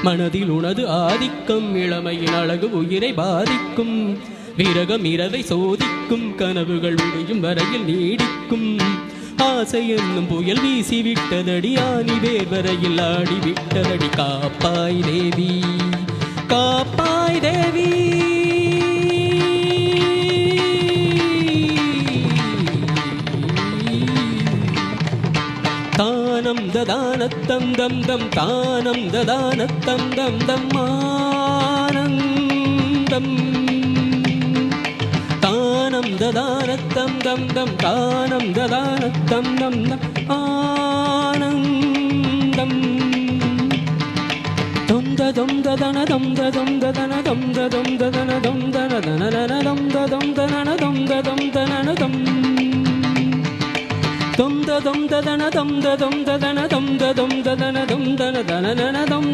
மனதில் உனது ஆதிக்கம் இளமையின் அழகு உயிரை பாதிக்கும் விரகம் இரவை சோதிக்கும் கனவுகள் முடியும் வரையில் நீடிக்கும் ஆசை என்னும் புயல் வீசி விட்டதடி ஆணி வேர் வரையில் ஆடிவிட்டதடி காப்பாய் தேவி காப்பாய் தேவி தானம் ததானத்தம் தம் தம் தானம் ததானத்தம் தம் தம் ஆனந்தம் தானம் ததானத்தம் தம் தம் தானம் ததானத்தம் தம் தம் ஆனந்தம் தொம் ததம் ததன தொம் ததம் ததன தொம் ததம் ததன தொம் தன தனன தொம் ததம் தனன தொம் ததம் தனன தொம் தொம் ததம் ததன தொம் ததம் ததன தொம் ததம் ததன தொம் தன தனன தொம்